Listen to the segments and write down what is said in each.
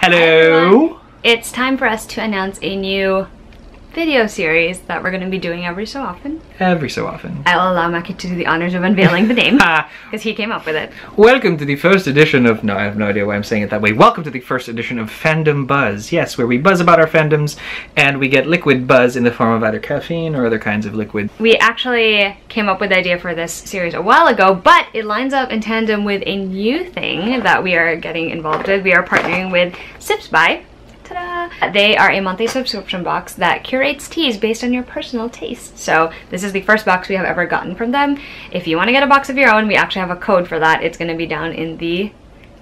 Hello! It's time for us to announce a new video series that we're going to be doing every so often. Every so often. I'll allow Maki to do the honors of unveiling the name, because he came up with it. Welcome to the first edition of... No, I have no idea why I'm saying it that way. Welcome to the first edition of Fandom Buzz. Yes, where we buzz about our fandoms, and we get liquid buzz in the form of either caffeine or other kinds of liquid. We actually came up with the idea for this series a while ago, but it lines up in tandem with a new thing that we are getting involved with. We are partnering with Sips By. Ta-da! They are a monthly subscription box that curates teas based on your personal taste. So this is the first box we have ever gotten from them. If you want to get a box of your own, we actually have a code for that. It's going to be down in the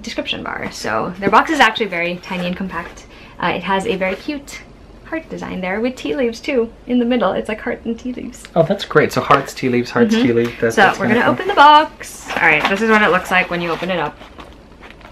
description bar. So their box is actually very tiny and compact. It has a very cute heart design there with tea leaves too in the middle. It's like heart and tea leaves. Oh, that's great. So hearts, tea leaves, hearts, tea leaves. So we're going to open the box. Alright, this is what it looks like when you open it up.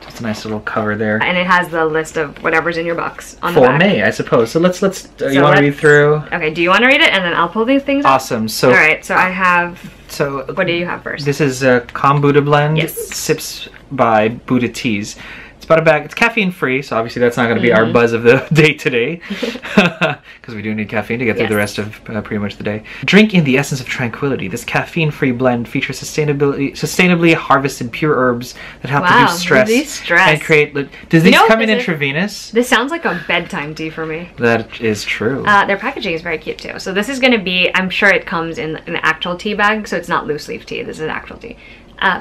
It's a nice little cover there. And it has the list of whatever's in your box on the back. For May, I suppose. So let's you want to read through? Okay, do you want to read it? And then I'll pull these things up. Awesome. So alright, so I have... So what do you have first? This is a Kombucha blend. Yes. Sips by Buddha Teas. It's about a bag. It's caffeine free, so obviously that's not going to be our buzz of the day today, because we do need caffeine to get through the rest of pretty much the day. Drink in the essence of tranquility. This caffeine-free blend features sustainably harvested pure herbs that help reduce stress and create. Does these come in intravenous? This sounds like a bedtime tea for me. That is true. Their packaging is very cute too. So this is going to be. I'm sure it comes in an actual tea bag, so it's not loose leaf tea. This is actual tea.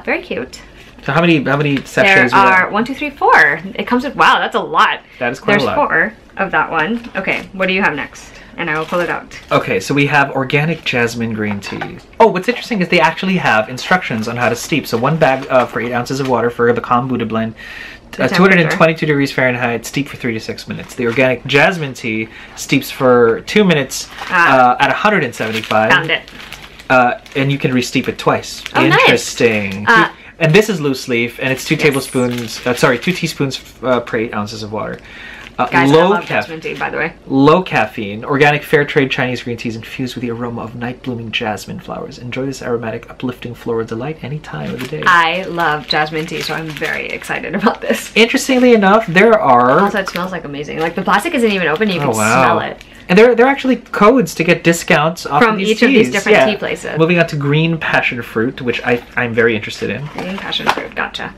Very cute. So how many sachets? There are 1, 2, 3, 4. It comes with, wow, that's a lot. That is quite a lot. There's 4 of that one. Okay, what do you have next? And I will pull it out. Okay, so we have organic jasmine green tea. Oh, what's interesting is they actually have instructions on how to steep. So 1 bag for 8 ounces of water for the Kombucha blend. 222 degrees Fahrenheit, steep for 3 to 6 minutes. The organic jasmine tea steeps for 2 minutes at 175. Found it. And you can re-steep it twice. Oh, interesting. Nice. And this is loose leaf, and it's 2 tablespoons. 2 teaspoons per 8 ounces of water. Guys, I love jasmine tea, by the way. Low caffeine, organic fair trade Chinese green teas infused with the aroma of night blooming jasmine flowers. Enjoy this aromatic, uplifting floral delight any time of the day. I love jasmine tea, so I'm very excited about this. Interestingly enough, there are... Also, it smells like amazing. Like, the plastic isn't even open, you can smell it. And there are actually codes to get discounts off from of these each teas. of these different tea places. Moving on to green passion fruit, which I'm very interested in. Green passion fruit, gotcha.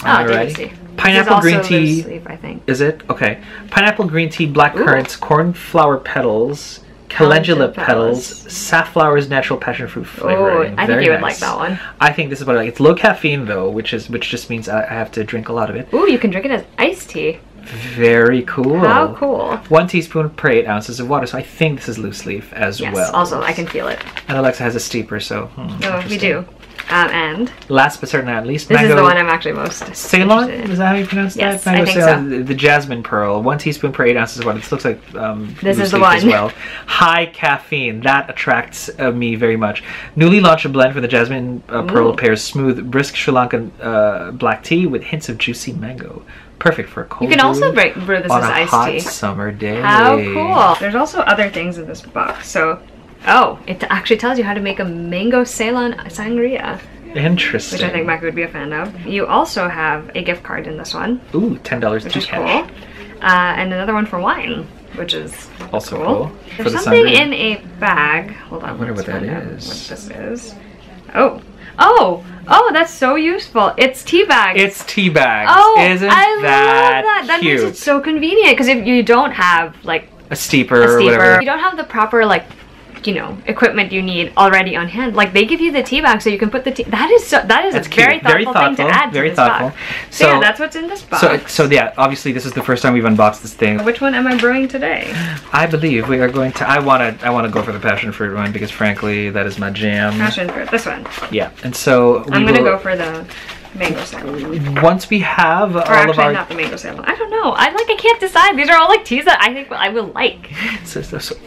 Alright. Pineapple green tea. Loose leaf, I think. Is it? Okay. Pineapple green tea, black currants, cornflower petals, calendula petals, safflower's natural passion fruit flavoring. Oh, I think you would like that one. I think this is what I like. It's low caffeine though, which just means I have to drink a lot of it. Ooh, you can drink it as iced tea. Very cool. How cool. 1 teaspoon per 8 ounces of water. So I think this is loose leaf as well. Yes, also I can feel it. And Alexa has a steeper, so oh, we do. And last but certainly not least, this is the one I'm actually most Ceylon? Is that how you pronounce that? Yes, Mango I think Ceylon, the jasmine pearl. 1 teaspoon per 8 ounces of water. This looks like this is the one one as well. High caffeine. That attracts me very much. Newly launched a blend for the jasmine pearl pairs smooth, brisk Sri Lankan black tea with hints of juicy mango. Perfect for a cold. You can also brew this as iced tea on a hot summer day. How cool! There's also other things in this box. So, it actually tells you how to make a mango Ceylon sangria. Interesting. Which I think Mike would be a fan of. You also have a gift card in this one. Ooh, $10 which to is cash. Cool. And another one for wine, which is also cool. There's something in a bag. Hold on. I wonder what that is. What this is. Oh, that's so useful. It's tea bags. It's tea bags. Oh, Isn't I love that. That cute? makes it so convenient, because if you don't have like a steeper or whatever, you don't have the proper equipment you need already on hand. Like, they give you the tea bag so you can put the tea. That's a very thoughtful thing to add to this box. So yeah, that's what's in this box. So yeah, obviously this is the first time we've unboxed this thing. Which one am I brewing today? I believe we are going to. I wanna go for the passion fruit one, because frankly that is my jam. Passion fruit. This one. Yeah, and so I'm gonna go for the mango salmon. Once we have all of our... not the mango salmon. I don't know. I can't decide. These are all like teas that I think I will like. So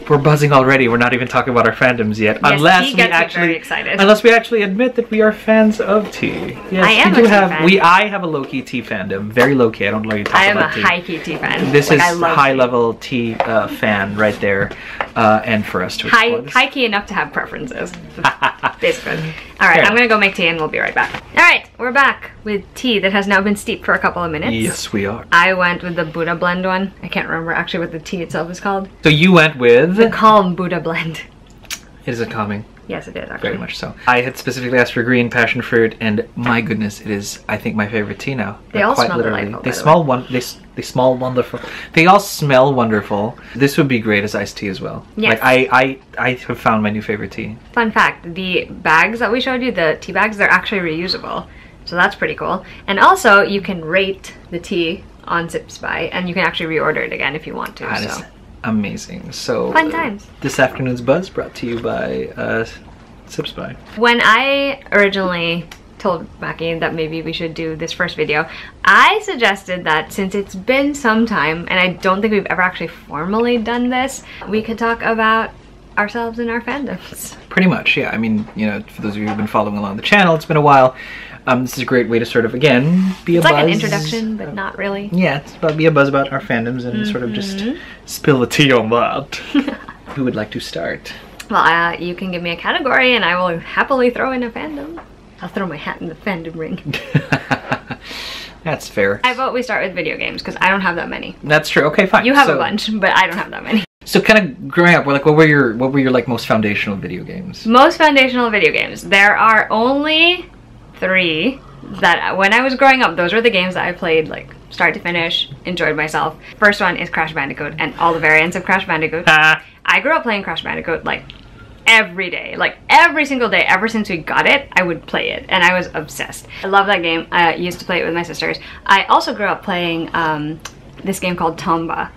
we're buzzing already. We're not even talking about our fandoms yet. Yes, unless tea gets me very excited. Unless we actually admit that we are fans of tea. Yes, I am we do a tea fan. I have a low-key tea fandom. Very low-key. I don't really talk about tea. I am a high-key tea fan. This is high-level tea fan right there. And for us to explore this. High-key enough to have preferences. Basically. Alright, I'm gonna go make tea and we'll be right back. Alright, we're back with tea that has now been steeped for a couple of minutes. Yes, we are. I went with the Buddha blend one. I can't remember actually what the tea itself is called. So you went with... The calm Buddha blend. Is it calming? Yes, it is actually. Very much so. I had specifically asked for green passion fruit, and my goodness, it is, I think, my favorite tea now. They all smell delightful, They smell wonderful. They all smell wonderful. This would be great as iced tea as well. Yes. Like I have found my new favorite tea. Fun fact, the bags that we showed you, the tea bags, they're actually reusable. So that's pretty cool. And also, you can rate the tea on SipSpy, and you can actually reorder it again if you want to. That is amazing. So fun times. This afternoon's buzz brought to you by SipSpy. When I originally told Mackie that maybe we should do this first video, I suggested that since it's been some time, and I don't think we've ever actually formally done this, we could talk about ourselves and our fandoms. Pretty much, yeah. I mean, you know, for those of you who've been following along the channel, it's been a while. This is a great way to sort of, again, be a buzz. It's like an introduction, but not really. Yeah, it's about be a buzz about our fandoms and sort of just spill the tea on that. Who would like to start? Well, you can give me a category and I will happily throw in a fandom. I'll throw my hat in the fandom ring. That's fair. I vote we start with video games because I don't have that many. That's true. Okay, fine. You have a bunch, but I don't have that many. So kind of growing up, like what were your like most foundational video games? Most foundational video games. There are only 3 that when I was growing up, those were the games that I played like start to finish, enjoyed myself. First one is Crash Bandicoot and all the variants of Crash Bandicoot. I grew up playing Crash Bandicoot like every day, like every single day. Ever since we got it, I would play it and I was obsessed. I love that game. I used to play it with my sisters. I also grew up playing this game called Tomba.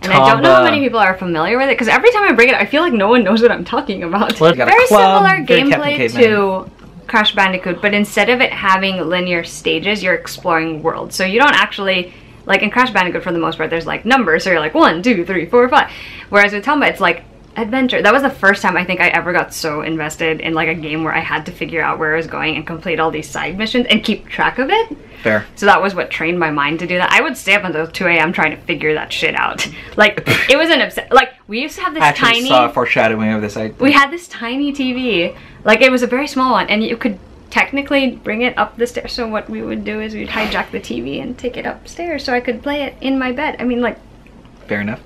And I don't know how many people are familiar with it because every time I bring it, I feel like no one knows what I'm talking about. Well, very similar gameplay to Crash Bandicoot, but instead of it having linear stages, you're exploring worlds. So you don't actually, like in Crash Bandicoot for the most part, there's like numbers, so you're like 1, 2, 3, 4, 5. Whereas with Tomba, it's like adventure. That was the first time I think I ever got so invested in like a game where I had to figure out where I was going and complete all these side missions and keep track of it. Fair. So that was what trained my mind to do that. I would stay up until 2 a.m. trying to figure that shit out. Like, it was an like, we used to have this tiny... I actually saw a foreshadowing of this. We had this tiny TV. Like, it was a very small one, and you could technically bring it up the stairs. So what we would do is we'd hijack the TV and take it upstairs so I could play it in my bed. I mean, like... Fair enough.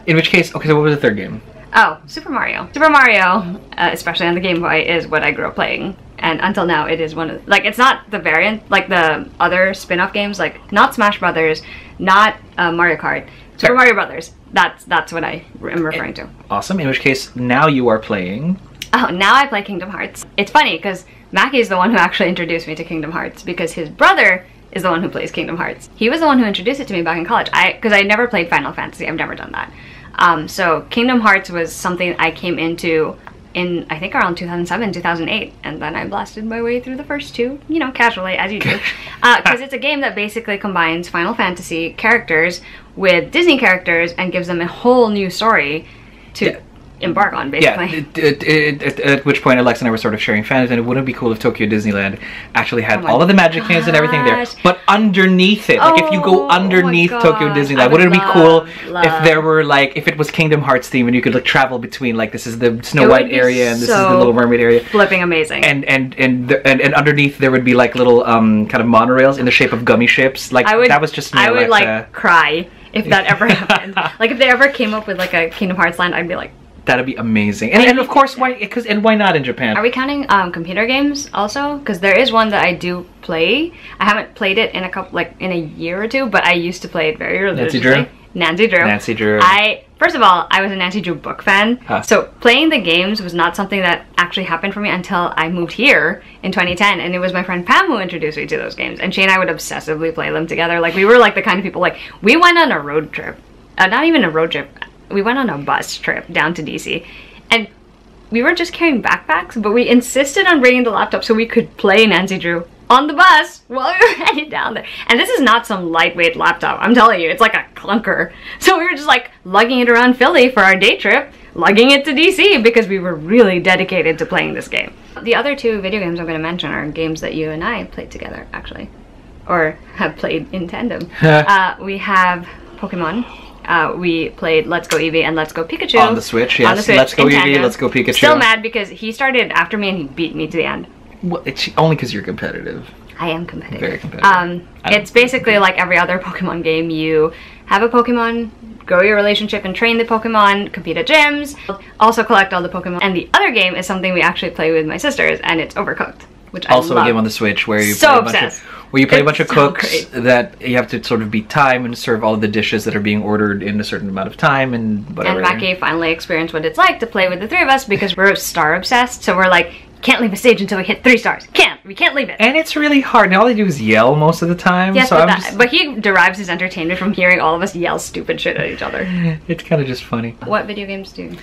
In which case, okay, so what was the third game? Oh, Super Mario. Super Mario, especially on the Game Boy, is what I grew up playing. And until now, it is one of, like, it's not the variant, like the other spin-off games, like, not Smash Brothers, not Mario Kart, Super Mario Brothers. That's what I am referring to. Awesome. In which case, now you are playing... Oh, now I play Kingdom Hearts. It's funny, because Mackie is the one who actually introduced me to Kingdom Hearts, because his brother is the one who plays Kingdom Hearts. He was the one who introduced it to me back in college, because I never played Final Fantasy. I've never done that. So Kingdom Hearts was something I came into in, I think, around 2007, 2008, and then I blasted my way through the first 2, you know, casually, as you do. Because it's a game that basically combines Final Fantasy characters with Disney characters and gives them a whole new story to embark on, basically. Yeah, at which point Alexa and I were sort of sharing fans, and it wouldn't be cool if Tokyo Disneyland actually had all of the magic things and everything there. But underneath it, like if you go underneath Tokyo Disneyland, wouldn't it be cool if there were like, if it was Kingdom Hearts theme and you could like travel between, like this is the Snow White area and this is the Little Mermaid area. Flipping amazing. And underneath there would be like little kind of monorails in the shape of gummy ships. Like that was just me. I would like cry if that ever happened. Like if they ever came up with like a Kingdom Hearts land, I'd be like, that'd be amazing. And of course, why not in Japan? Are we counting computer games also? Because there is one that I do play. I haven't played it in in a year or 2, but I used to play it very religiously. Nancy Drew. Nancy Drew. First of all, I was a Nancy Drew book fan. So playing the games was not something that actually happened for me until I moved here in 2010. And it was my friend Pam who introduced me to those games. And she and I would obsessively play them together. Like, we were like the kind of people, like, we went on a road trip. Not even a road trip. We went on a bus trip down to DC, and we were just carrying backpacks, but we insisted on bringing the laptop so we could play Nancy Drew on the bus while we were headed down there. And this is not some lightweight laptop, I'm telling you, it's like a clunker. So we were just like lugging it around Philly for our day trip, lugging it to DC because we were really dedicated to playing this game. The other 2 video games I'm going to mention are games that you and I played together, actually, or have played in tandem. We have Pokemon. we played Let's Go Eevee and Let's Go Pikachu. On the Switch, yes. On the Switch, Let's Go Eevee, Let's Go Pikachu. Still mad because he started after me and he beat me to the end. Well, it's only because you're competitive. I am competitive. Very competitive. It's basically like every other Pokemon game. You have a Pokemon, grow your relationship and train the Pokemon, compete at gyms, also collect all the Pokemon. And the other game is something we actually play with my sisters, and it's Overcooked, which I love. Also a game on the Switch where you so play obsessed. a bunch of cooks that you have to sort of beat time and serve all of the dishes that are being ordered in a certain amount of time and whatever. And Mackie finally experienced what it's like to play with the three of us because we're star obsessed, so we're like, can't leave a stage until we hit 3 stars. We can't leave it. And it's really hard. And all they do is yell most of the time. Yes, so but he derives his entertainment from hearing all of us yell stupid shit at each other. It's kind of just funny. What video games do?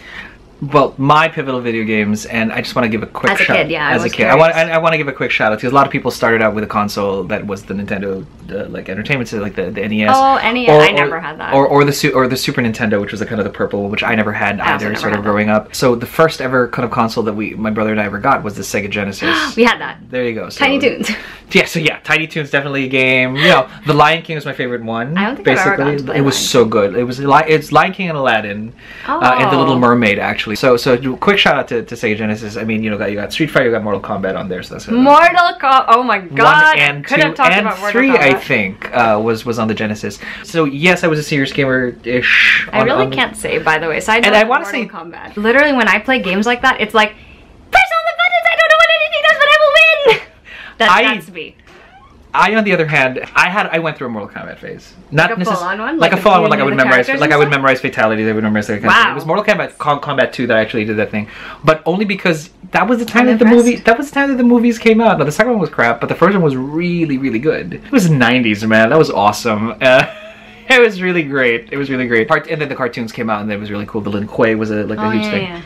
Well, my pivotal video games, and I just want to give a quick shout out. As a kid, I want to give a quick shout out because a lot of people started out with a console that was the Nintendo like entertainment system, like the NES. Oh, NES! I never had that. Or the Super Nintendo, which was kind of the purple, which I never had either. Sort of growing up. So the first ever kind of console that my brother and I ever got was the Sega Genesis. We had that. There you go. So, Tiny Toons. Yeah, so yeah, Tiny Toons definitely a game. You know, The Lion King was my favorite one. I don't think I've ever gotten to play it was so good. It's Lion King and Aladdin, and The Little Mermaid actually. So quick shout out to Sega Genesis. I mean, you got Street Fighter, you got Mortal Kombat on there, so that's Mortal Kombat. Oh my god! 1 and 2 and and 3, I think, was on the Genesis. So yes, I was a serious gamer-ish. I really can't say, by the way. Side and note, I want to say, Kombat. Literally, when I play games like that, it's like press all the buttons. I don't know what anything does, but I will win. That's me. I, on the other hand, I went through a Mortal Kombat phase. Not like a full-on one? Like a full-on one, like I would memorize, memorize fatalities. I would memorize that kind of wow. thing. It was Mortal Kombat 2 that I actually did that thing, but only because that was the time that the movies came out. Now the second one was crap, but the first one was really, really good. It was the 90s, man. That was awesome. It was really great. It was really great. And then the cartoons came out, and it was really cool. The Lin Kuei was a huge thing. Yeah.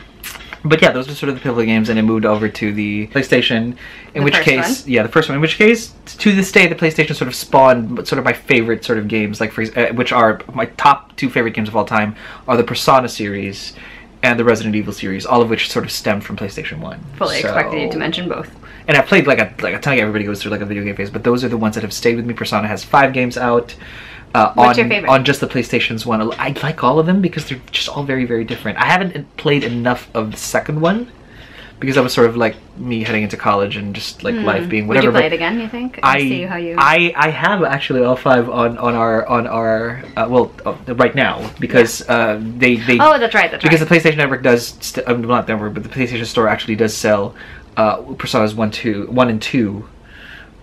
But yeah, those are sort of the pivotal games, and it moved over to the PlayStation. In which case, the first one. In which case, to this day, the PlayStation sort of spawned sort of my favorite sort of games, like which are my top 2 favorite games of all time, are the Persona series and the Resident Evil series, all of which sort of stemmed from PlayStation 1. Fully expected you to mention both. And I played like a ton of everybody goes through like a video game phase, but those are the ones that have stayed with me. Persona has 5 games out. What's your favorite? On just the PlayStation's one. I like all of them because they're just all very, very different. I haven't played enough of the second one because that was sort of like me heading into college and just like life being whatever. Would you play it again, you think? See how you... I have actually all 5 on our right now because they oh, that's right. Because the PlayStation Network does not Network, but the PlayStation Store actually does sell Personas 1 and 2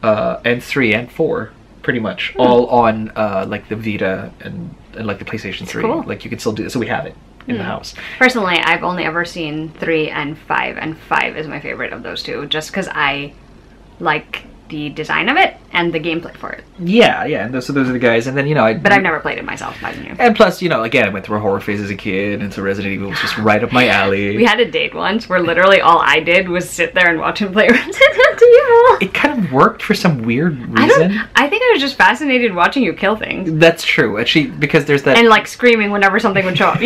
and 3 and 4. Pretty much all on like the Vita and like the PlayStation 3. Cool. Like you can still do it, so we have it in the house. Personally, I've only ever seen 3 and 5, and 5 is my favorite of those 2, just because I like the design of it and the gameplay for it. Yeah, and those are the guys, and then But I've never played it myself, mind you. And plus, again, I went through a horror phase as a kid, and so Resident Evil was just right up my alley. We had a date once where literally all I did was sit there and watch him play Resident Evil. It kind of worked for some weird reason. I think I was just fascinated watching you kill things. That's true, actually, because there's that... And like screaming whenever something would show up,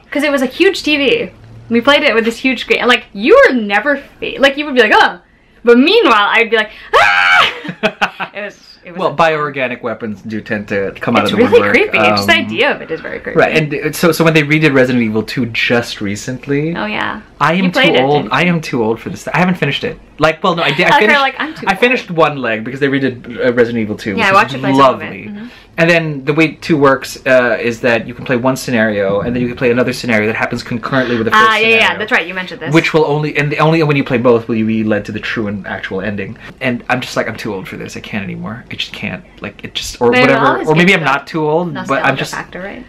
because it was a huge TV. We played it with this huge screen, and like you were never like you would be like, oh. But meanwhile, I'd be like, ah! It was well, bioorganic weapons do tend to come out of the woodwork. It's really creepy. Just the idea of it is very creepy. Right, and so when they redid Resident Evil 2 just recently... Oh, yeah. I am too old. I am too old for this. I haven't finished it. Like, well, no, I did. I finished one leg because they redid Resident Evil 2, yeah, which is lovely. And then the way 2 works is that you can play one scenario, and then you can play another scenario that happens concurrently with the first scenario. Yeah, that's right. You mentioned this. Which will only when you play both will you be led to the true and actual ending. And I'm just like, I'm too old for this. I can't anymore. I just can't. Like, it just or whatever. Or maybe I'm not too old, but I'm just. Factor, right?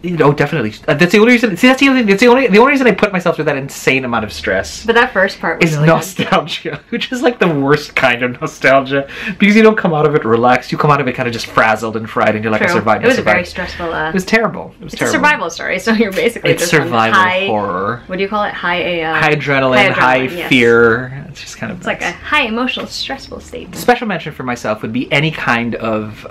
Definitely. That's the only reason. See, that's the only reason I put myself through that insane amount of stress. But that first part was is really nostalgia, which is like the worst kind of nostalgia because you don't come out of it relaxed. You come out of it kind of just frazzled and fried, and you're like, I survived. It was a very stressful. It was terrible. It was terrible. It's a survival story, so you're basically it's just survival high horror. What do you call it? High adrenaline, high fear. It's just kind of. It's like a high emotional, stressful state. Special mention for myself would be any kind of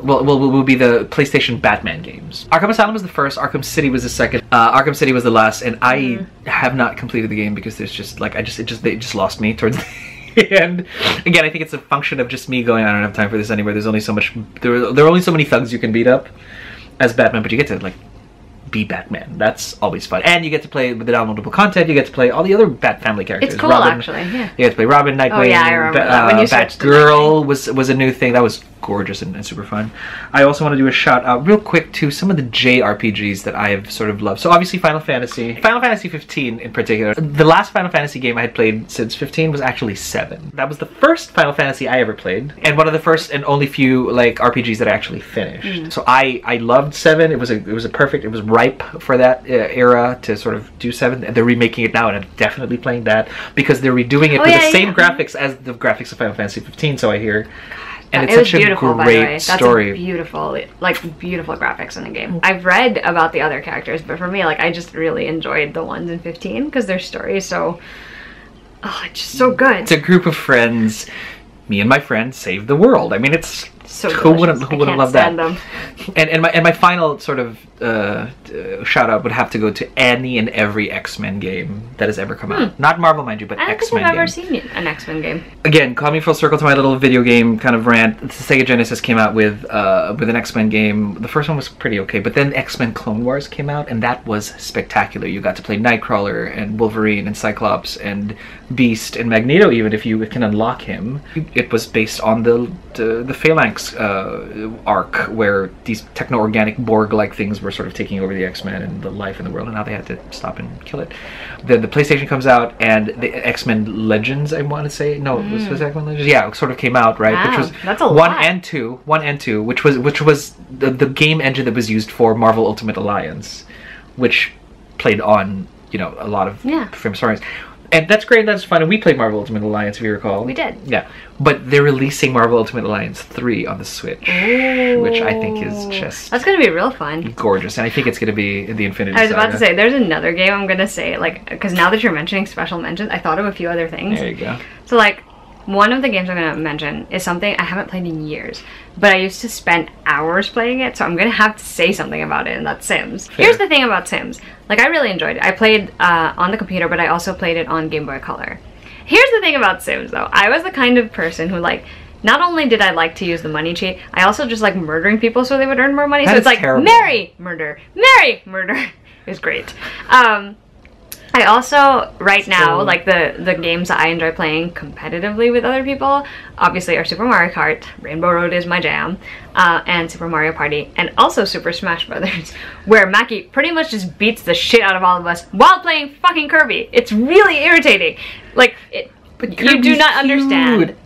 will be the PlayStation Batman games. Arkham Asylum was the first. Arkham City was the second. Arkham City was the last, and I have not completed the game because there's just like they just lost me towards the end. Again, I think it's a function of just me going, I don't have time for this anymore. There's only so much. There are only so many thugs you can beat up, as Batman, but you get to like be Batman. That's always fun, and you get to play with the downloadable content. You get to play all the other Bat family characters. It's cool, Robin, actually. Yeah. You get to play Robin, Nightwing. Oh yeah, I remember that. When you Batgirl was a new thing. That was gorgeous and super fun. I also want to do a shout out real quick to some of the JRPGs that I have sort of loved. So obviously Final Fantasy 15 in particular. The last Final Fantasy game I had played since 15 was actually 7. That was the first Final Fantasy I ever played, and one of the first and only few like RPGs that I actually finished. So I loved 7. It was ripe for that era to sort of do 7, and they're remaking it now, and I'm definitely playing that because they're redoing it with the same graphics as the graphics of Final Fantasy 15. So I hear. And it's such a great story. That's beautiful graphics in the game. I've read about the other characters, but for me, like, I just really enjoyed the ones in 15 because their story is so, it's just so good. It's a group of friends. Me and my friends save the world. I mean, it's so who wouldn't love that? Them. And my final sort of shout out would have to go to any and every X-Men game that has ever come out. Not Marvel, mind you, but X-Men. I don't think I've ever seen an X-Men game. Again, coming full circle to my little video game kind of rant. The Sega Genesis came out with an X-Men game. The first one was pretty okay, but then X-Men Clone Wars came out, and that was spectacular. You got to play Nightcrawler and Wolverine and Cyclops and Beast and Magneto, even if you can unlock him. It was based on the Phalanx arc, where these techno-organic Borg-like things were sort of taking over the X-Men and the life in the world, and now they had to stop and kill it. The PlayStation comes out, and the XMen Legends, I want to say, no, was XMen Legends? Yeah, it sort of came out, right? Wow, which was that's a one lot. and two, which was the game engine that was used for Marvel Ultimate Alliance, which played on a lot of famous stories. And that's great, that's fun, and we played Marvel Ultimate Alliance, if you recall. We did. Yeah. But they're releasing Marvel Ultimate Alliance 3 on the Switch, which I think is just... That's going to be real fun. Gorgeous, and I think it's going to be the Infinity I was about Saga. to say, there's another game I'm going to say, like, because now that you're mentioning special mentions, I thought of a few other things. There you go. So, like, one of the games I'm going to mention is something I haven't played in years, but I used to spend hours playing it, so I'm going to have to say something about it, and that's Sims. Fair. Here's the thing about Sims. Like, I really enjoyed it. I played on the computer, but I also played it on Game Boy Color. Here's the thing about Sims, though. I was the kind of person who, like, not only did I like to use the money cheat, I also just like murdering people so they would earn more money. That so it's like, terrible. marry, murder, marry, murder. It was great. I also, right now, like the games that I enjoy playing competitively with other people, obviously are Super Mario Kart, Rainbow Road is my jam, and Super Mario Party, and also Super Smash Brothers, where Mackie pretty much just beats the shit out of all of us while playing fucking Kirby. It's really irritating. Like, you do not understand.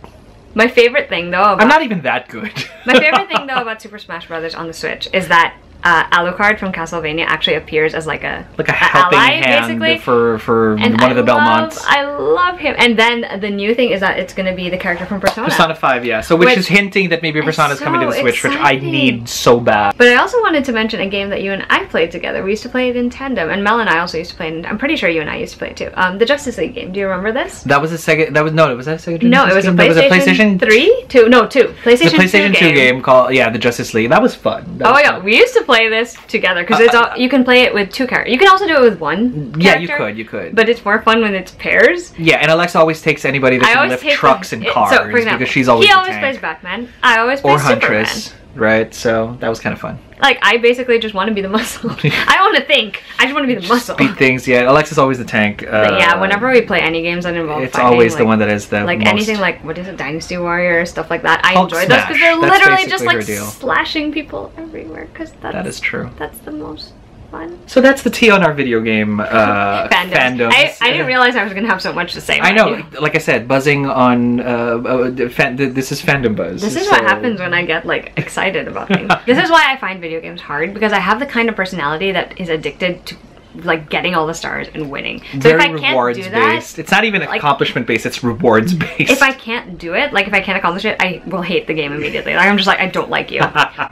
My favorite thing, though, I'm not even that good. My favorite thing, though, about Super Smash Brothers on the Switch is that Alucard from Castlevania actually appears as like a helping ally, hand basically. for And one of the Belmonts. I love him. And then the new thing is that it's going to be the character from Persona. Persona 5, yeah. So which is hinting that maybe Persona is coming to the Switch, which I need so bad. But I also wanted to mention a game that you and I played together. We used to play it in tandem, and Mel and I also used to play it. I'm pretty sure you and I used to play it too. The Justice League game. Do you remember this? That was a Sega. Was that a Sega Genesis? No, it was game? a PlayStation 3, 2. No, 2. PlayStation 2 game called the Justice League. That was fun. Oh my god, we used to play this together because you can play it with 2 characters. You can also do it with 1 Yeah, character, you could. But it's more fun when it's pairs. Yeah, and Alexa always takes anybody that can lift trucks and cars, so, for example, because she's always he the always tank. plays Batman. I always play or Huntress, Superman. right? So that was kind of fun. Like, I basically just want to be the muscle. I don't want to think. I just want to be the muscle. Beat things, yeah. Alexa's always the tank. But yeah, whenever we play any games that involve it's fighting, always the one that is the like most... anything like, what is it, Dynasty Warrior, stuff like that. I Hulk enjoy those because they're Smash. That's literally just basically like her deal. slashing people everywhere. Because that is true. That's the most fun. So that's the tea on our video game fandoms. I didn't realize I was going to have so much to say. I know. Like I said, buzzing on this is fandom buzz. This is what happens when I get like excited about things. This is why I find video games hard, because I have the kind of personality that is addicted to like getting all the stars and winning. So very if I can't rewards do that, based. It's not even accomplishment based. It's rewards based. if I can't do it, like if I can't accomplish it, I will hate the game immediately. Like I'm just like, I don't like you.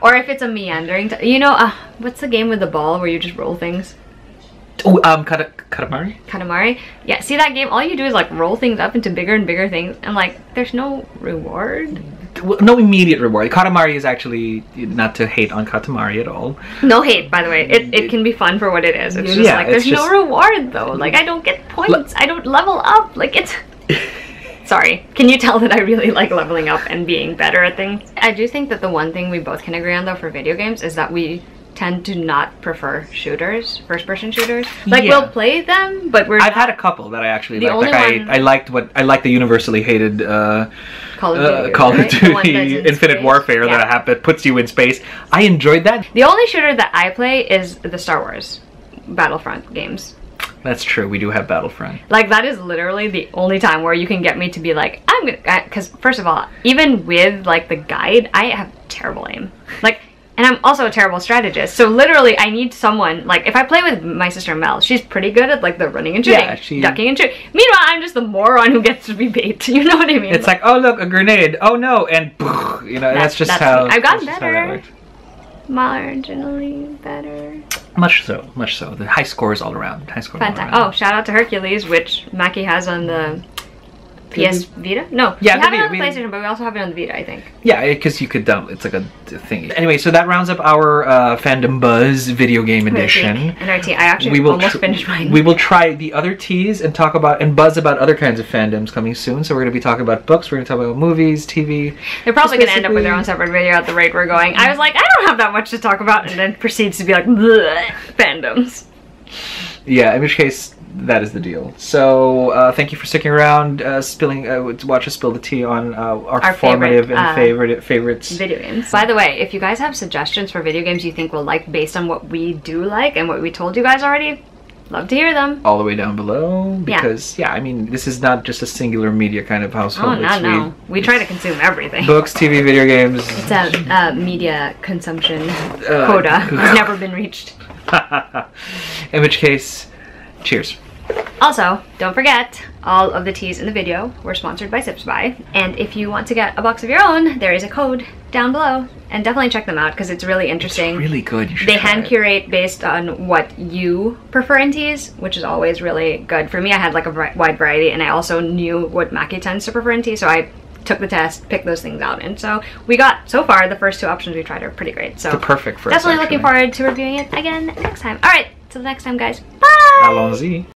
Or if it's a meandering, what's the game with the ball where you just roll things? Oh, Katamari? Katamari? Yeah, see that game? All you do is like roll things up into bigger and bigger things, and like there's no reward. Well, no immediate reward. Katamari is actually, not to hate on Katamari at all. No hate, by the way. It can be fun for what it is. It's just like, there's no reward though. Like, I don't get points. I don't level up. Like, it's... Sorry. Can you tell that I really like leveling up and being better at things? I do think that the one thing we both can agree on though for video games is that we tend to not prefer shooters, first-person shooters. Like, Yeah. we'll play them, but I've had a couple that I actually The liked. only one- I liked the universally hated Call of Duty, Call of right? The one that's Duty in Infinite space. Warfare Yeah. that puts you in space. I enjoyed that. The only shooter that I play is the Star Wars Battlefront games. That's true. We do have Battlefront. Like, that is literally the only time where you can get me to be like, I'm gonna, because first of all, even with like the guide, I have terrible aim. Like, and I'm also a terrible strategist. So literally, I need someone, like, if I play with my sister Mel, she's pretty good at like the running and shooting, Yeah, ducking and shooting. Meanwhile, I'm just the moron who gets to be bait. You know what I mean? It's like, oh look, a grenade. Oh no, and you know, that's just how. I've gotten that's just how that better. works. Marginally better. Much so, much so. The high scores all around. High scores all Fantastic. around. Oh, shout out to Hercules, which Mackie has on the PS Vita? No, Yeah, we the have it Vita, on the PlayStation, but we also have it on the Vita, I think. Yeah, because you could download. It's like a thing. Anyway, so that rounds up our Fandom Buzz video game edition. And our tea. I actually almost finished mine. We will try the other teas and talk about and buzz about other kinds of fandoms coming soon. So we're going to be talking about books. We're going to talk about movies, TV. They're probably going to end up with their own separate video at the rate we're going. I was like, I don't have that much to talk about, and then proceeds to be like, bleh, fandoms. Yeah, in which case, that is the deal. So, thank you for sticking around, to watch us spill the tea on our formative favorite, and favorites. Video games. By the way, if you guys have suggestions for video games you think we'll like based on what we do like and what we told you guys already, love to hear them. All the way down below, because, yeah, I mean, this is not just a singular media kind of household. Oh, no. We try to consume everything. Books, TV, video games. It's a media consumption quota. Has never been reached. In which case, cheers. Also, don't forget, all of the teas in the video were sponsored by Sips By, and if you want to get a box of your own, there is a code down below, and definitely check them out because it's really interesting. It's really good. You should They try hand it. curate based on what you prefer in teas, which is always really good. For me, I had like a wide variety, and I also knew what Mackie tends to prefer in tea, so I took the test, picked those things out, and so we got, so far, the first two options we tried are pretty great. So they're perfect for us, definitely looking actually. forward to reviewing it again next time. All right, till next time, guys. Bye! Allons-y.